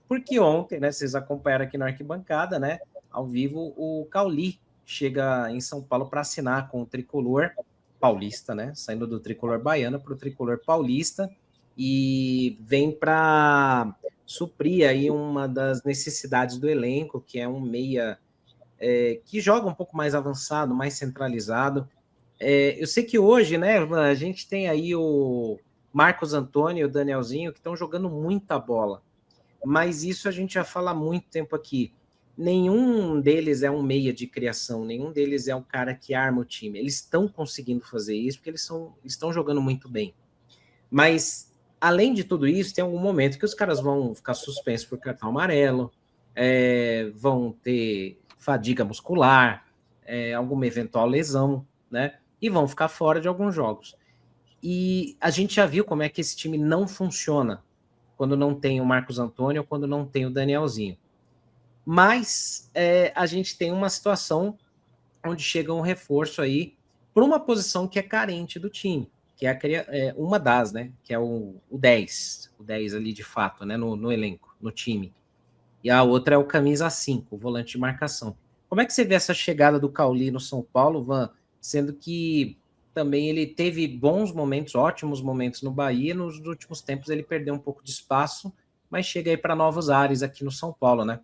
porque ontem, né, vocês acompanharam aqui na arquibancada, né, ao vivo, o Cauli chega em São Paulo para assinar com o tricolor paulista, né, saindo do tricolor baiano para o tricolor paulista, e vem para suprir aí uma das necessidades do elenco, que é um meia que joga um pouco mais avançado, mais centralizado. Eu sei que hoje, né, a gente tem aí o Marcos Antônio e o Danielzinho que estão jogando muita bola, mas isso a gente já fala há muito tempo aqui. Nenhum deles é um meia de criação, nenhum deles é um cara que arma o time. Eles estão conseguindo fazer isso porque eles estão jogando muito bem. Mas, além de tudo isso, tem algum momento que os caras vão ficar suspensos por cartão amarelo, vão ter fadiga muscular, alguma eventual lesão, né? E vão ficar fora de alguns jogos. E a gente já viu como é que esse time não funciona quando não tem o Marcos Antônio ou quando não tem o Danielzinho. Mas a gente tem uma situação onde chega um reforço aí para uma posição que é carente do time, que é uma das, né? Que é o 10, o 10 ali de fato, né? No elenco, no time. E a outra é o camisa 5, o volante de marcação. Como é que você vê essa chegada do Cauli no São Paulo, Van? Sendo que também ele teve bons momentos, ótimos momentos no Bahia, nos últimos tempos ele perdeu um pouco de espaço, mas chega aí para novos ares aqui no São Paulo, né?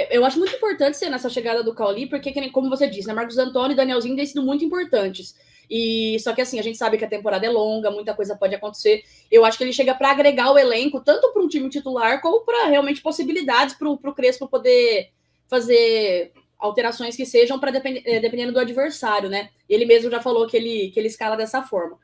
Eu acho muito importante ser nessa chegada do Cauli, porque, como você disse, né, Marcos Antônio e Danielzinho têm sido muito importantes. E só que assim, a gente sabe que a temporada é longa, muita coisa pode acontecer. Eu acho que ele chega para agregar o elenco, tanto para um time titular, como para realmente possibilidades para o Crespo poder fazer alterações que sejam para dependendo do adversário, né? Ele mesmo já falou que ele escala dessa forma.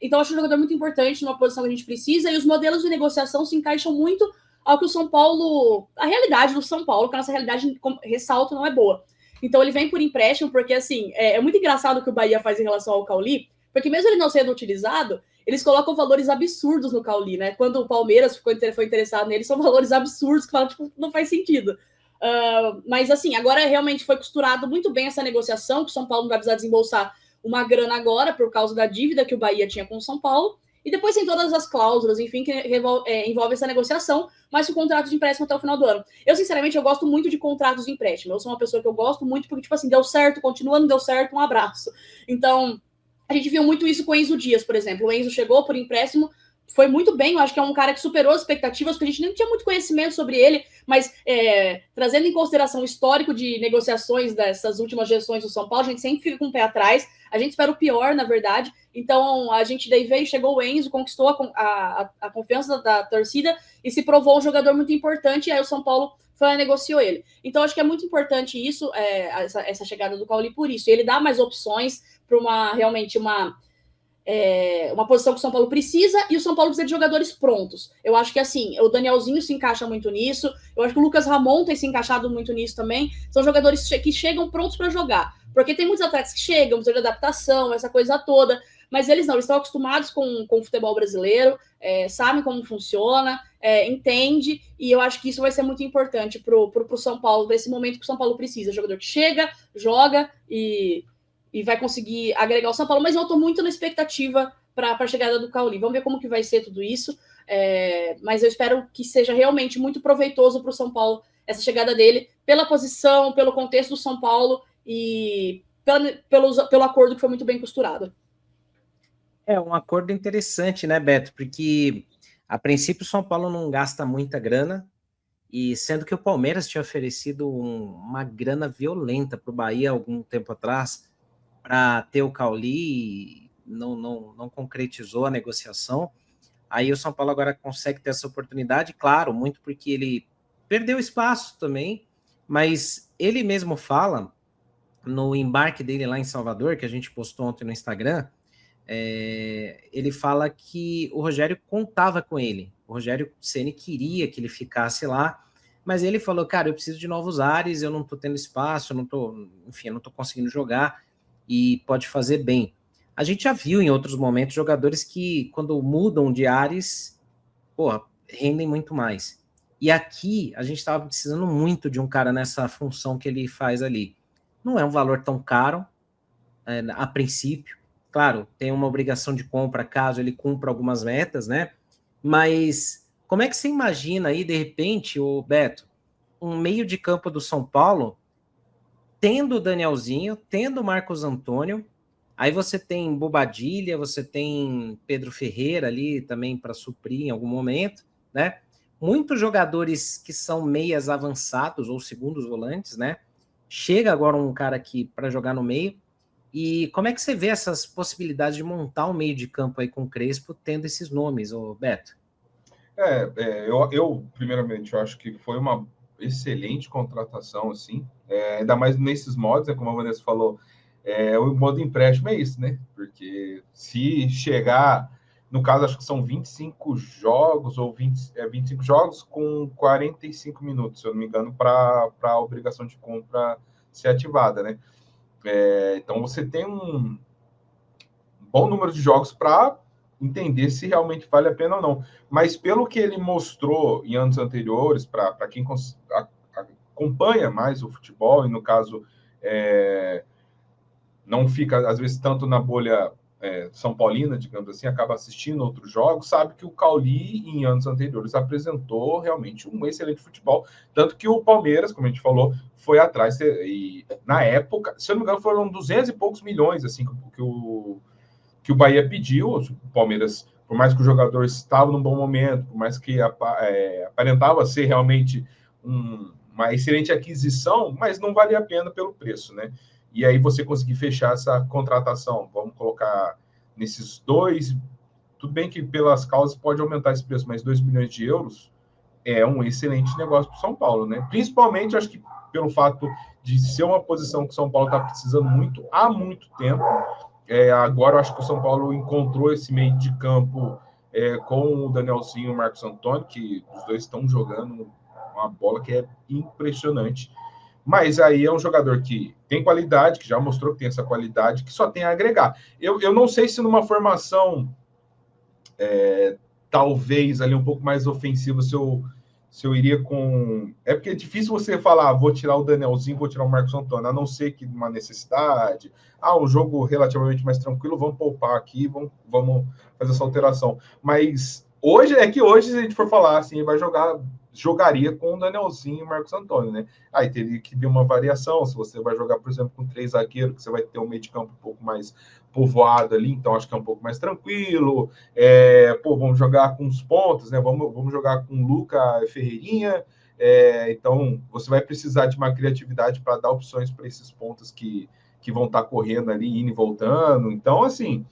Então, eu acho um jogador muito importante numa posição que a gente precisa, e os modelos de negociação se encaixam muito ao que o São Paulo, a realidade do São Paulo, que a nossa realidade, ressalto, não é boa. Então ele vem por empréstimo, porque assim, é muito engraçado o que o Bahia faz em relação ao Cauli, porque mesmo ele não sendo utilizado, eles colocam valores absurdos no Cauli, né? Quando o Palmeiras foi interessado nele, são valores absurdos que falam, tipo, não faz sentido. Mas assim, agora realmente foi costurado muito bem essa negociação, que o São Paulo não vai precisar desembolsar uma grana agora por causa da dívida que o Bahia tinha com o São Paulo. E depois tem todas as cláusulas, enfim, que envolve essa negociação, mas o contrato de empréstimo até o final do ano. Eu, sinceramente, eu gosto muito de contratos de empréstimo. Eu sou uma pessoa que eu gosto muito, porque, tipo assim, deu certo, continua, não deu certo, um abraço. Então, a gente viu muito isso com o Enzo Dias, por exemplo. O Enzo chegou por empréstimo, foi muito bem, eu acho que é um cara que superou as expectativas, porque a gente nem tinha muito conhecimento sobre ele, mas trazendo em consideração o histórico de negociações dessas últimas gestões do São Paulo, a gente sempre fica com o pé atrás, a gente espera o pior, na verdade. Então, a gente daí veio, chegou o Enzo, conquistou a confiança da torcida e se provou um jogador muito importante, e aí o São Paulo foi lá e negociou ele. Então, acho que é muito importante isso, essa chegada do Cauli por isso. Ele dá mais opções para realmente uma posição que o São Paulo precisa, e o São Paulo precisa de jogadores prontos. Eu acho que assim, o Danielzinho se encaixa muito nisso, eu acho que o Lucas Ramon tem se encaixado muito nisso também. São jogadores que chegam prontos para jogar, porque tem muitos atletas que chegam, precisa de adaptação, essa coisa toda, mas eles não, eles estão acostumados com o futebol brasileiro, sabem como funciona, entende, e eu acho que isso vai ser muito importante pro São Paulo, nesse momento que o São Paulo precisa, jogador que chega, joga e vai conseguir agregar o São Paulo, mas eu estou muito na expectativa para a chegada do Cauli. Vamos ver como que vai ser tudo isso, mas eu espero que seja realmente muito proveitoso para o São Paulo essa chegada dele, pela posição, pelo contexto do São Paulo e pelo acordo que foi muito bem costurado. É um acordo interessante, né, Beto? Porque a princípio o São Paulo não gasta muita grana, e sendo que o Palmeiras tinha oferecido uma grana violenta para o Bahia algum tempo atrás para ter o Cauli, não concretizou a negociação. Aí o São Paulo agora consegue ter essa oportunidade, claro, muito porque ele perdeu espaço também, mas ele mesmo fala no embarque dele lá em Salvador, que a gente postou ontem no Instagram, ele fala que o Rogério contava com ele. O Rogério Ceni queria que ele ficasse lá, mas ele falou, cara, eu preciso de novos ares, eu não tô tendo espaço, eu não tô conseguindo jogar, e pode fazer bem. A gente já viu em outros momentos jogadores que, quando mudam de ares, porra, rendem muito mais. E aqui, a gente estava precisando muito de um cara nessa função que ele faz ali. Não é um valor tão caro, a princípio. Claro, tem uma obrigação de compra caso ele cumpra algumas metas, né? Mas Como é que você imagina aí, de repente, o Beto, um meio de campo do São Paulo, tendo o Danielzinho, tendo o Marcos Antônio, aí você tem Bobadilha, você tem Pedro Ferreira ali também para suprir em algum momento, né? Muitos jogadores que são meias avançados ou segundos volantes, né? Chega agora um cara aqui para jogar no meio. E como é que você vê essas possibilidades de montar um meio de campo aí com o Crespo, tendo esses nomes, ô Beto? Primeiramente, eu acho que foi uma excelente contratação, assim, ainda mais nesses modos, como a Vanessa falou, o modo empréstimo é isso, né? Porque se chegar, no caso, acho que são 25 jogos, ou 25 jogos com 45 minutos, se eu não me engano, para a obrigação de compra ser ativada, né? Então, você tem um bom número de jogos para entender se realmente vale a pena ou não. Mas pelo que ele mostrou em anos anteriores, para quem acompanha mais o futebol, e no caso não fica, às vezes, tanto na bolha São Paulina, digamos assim, acaba assistindo outros jogos, sabe que o Cauli, em anos anteriores, apresentou realmente um excelente futebol. Tanto que o Palmeiras, como a gente falou, foi atrás, e na época, se eu não me engano, foram 200 e poucos milhões, assim, que o Bahia pediu. O Palmeiras, por mais que o jogador estava num bom momento, por mais que aparentava ser realmente uma excelente aquisição, mas não valia a pena pelo preço, né? E aí você conseguir fechar essa contratação, vamos colocar nesses dois, tudo bem que pelas causas pode aumentar esse preço, mas 2 milhões de euros é um excelente negócio para o São Paulo, né? Principalmente, acho que pelo fato de ser uma posição que o São Paulo está precisando muito há muito tempo. Agora eu acho que o São Paulo encontrou esse meio de campo com o Danielzinho e o Marcos Antônio, que os dois estão jogando uma bola que é impressionante. Mas aí é um jogador que tem qualidade, que já mostrou que tem essa qualidade, que só tem a agregar. Eu não sei se numa formação talvez ali um pouco mais ofensiva, se eu iria com... É porque é difícil você falar, vou tirar o Danielzinho, vou tirar o Marcos Antônio, a não ser que uma necessidade, um jogo relativamente mais tranquilo, vamos poupar aqui, vamos fazer essa alteração. Mas hoje, se a gente for falar assim, jogaria com o Danielzinho e o Marcos Antônio, né? Aí teria que vir uma variação, se você vai jogar, por exemplo, com 3 zagueiros, que você vai ter um meio de campo um pouco mais povoado ali, então acho que é um pouco mais tranquilo. Vamos jogar com os pontos, né? Vamos jogar com Luca Ferreirinha. Então, você vai precisar de uma criatividade para dar opções para esses pontos que vão estar correndo ali, indo e voltando. Então, assim,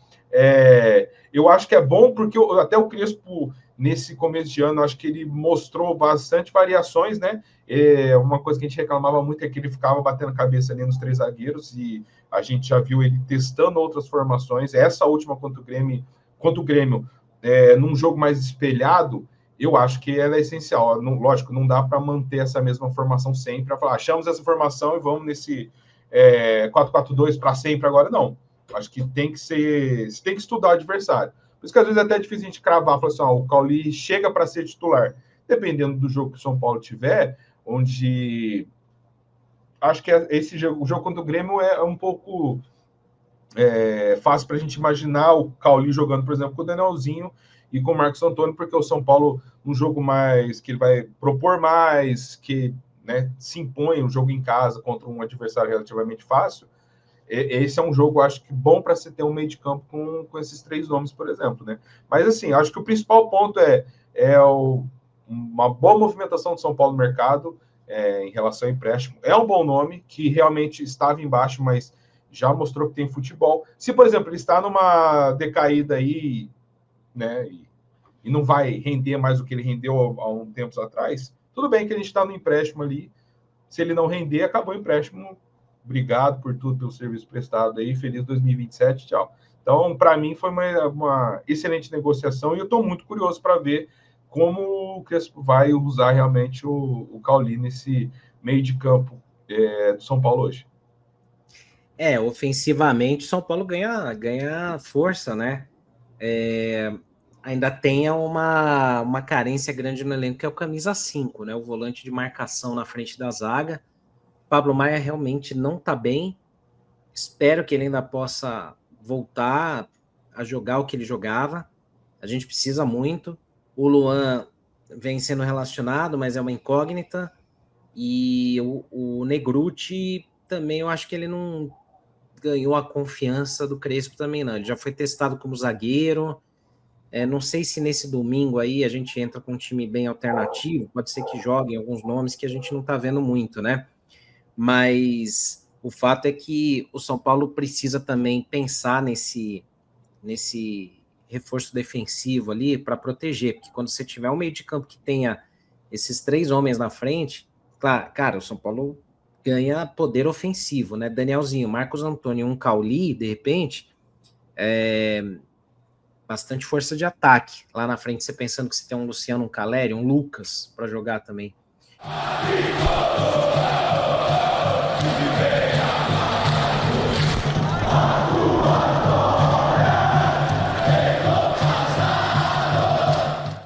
eu acho que é bom, porque até o Crespo, nesse começo de ano, acho que ele mostrou bastante variações, né? Uma coisa que a gente reclamava muito é que ele ficava batendo cabeça ali nos 3 zagueiros, e a gente já viu ele testando outras formações. Essa última contra o Grêmio, num jogo mais espelhado, eu acho que ela é essencial. Lógico, não dá para manter essa mesma formação sempre, para falar, achamos essa formação e vamos nesse 4-4-2 para sempre agora, não. Acho que tem que ser... Você tem que estudar o adversário. Por isso que às vezes é até difícil a gente cravar, falar assim, o Cauli chega para ser titular. Dependendo do jogo que o São Paulo tiver, onde... Acho que o jogo contra o Grêmio é um pouco fácil para a gente imaginar o Cauli jogando, por exemplo, com o Danielzinho e com o Marcos Antônio, porque o São Paulo, um jogo mais que ele vai propor mais, que, né, se impõe um jogo em casa contra um adversário relativamente fácil. Esse é um jogo, acho que bom para se ter um meio de campo com esses 3 nomes, por exemplo, né? Mas assim, acho que o principal ponto uma boa movimentação do São Paulo no mercado em relação ao empréstimo. É um bom nome que realmente estava embaixo, mas já mostrou que tem futebol. Se, por exemplo, ele está numa decaída aí, né, e não vai render mais do que ele rendeu há um tempo atrás, tudo bem que a gente está no empréstimo ali. Se ele não render, acabou o empréstimo. Obrigado por tudo, pelo serviço prestado aí. Feliz 2027, tchau. Então, para mim, foi uma excelente negociação, e eu estou muito curioso para ver como o Crespo vai usar realmente o Cauli nesse meio de campo do São Paulo hoje. Ofensivamente, São Paulo ganha força, né? Ainda tem uma carência grande no elenco, que é o camisa 5, né? O volante de marcação na frente da zaga. Pablo Maia realmente não está bem. Espero que ele ainda possa voltar a jogar o que ele jogava. A gente precisa muito. O Luan vem sendo relacionado, mas é uma incógnita. E o Negrutti também, eu acho que ele não ganhou a confiança do Crespo também, não. Ele já foi testado como zagueiro. Não sei se nesse domingo aí a gente entra com um time bem alternativo, pode ser que joguem alguns nomes que a gente não tá vendo muito, né? Mas o fato é que o São Paulo precisa também pensar nesse reforço defensivo ali para proteger, porque quando você tiver um meio de campo que tenha esses 3 homens na frente, claro, cara, o São Paulo ganha poder ofensivo, né? Danielzinho, Marcos Antônio, um Cauli, de repente, bastante força de ataque. Lá na frente, você pensando que você tem um Luciano, um Caleri, um Lucas para jogar também.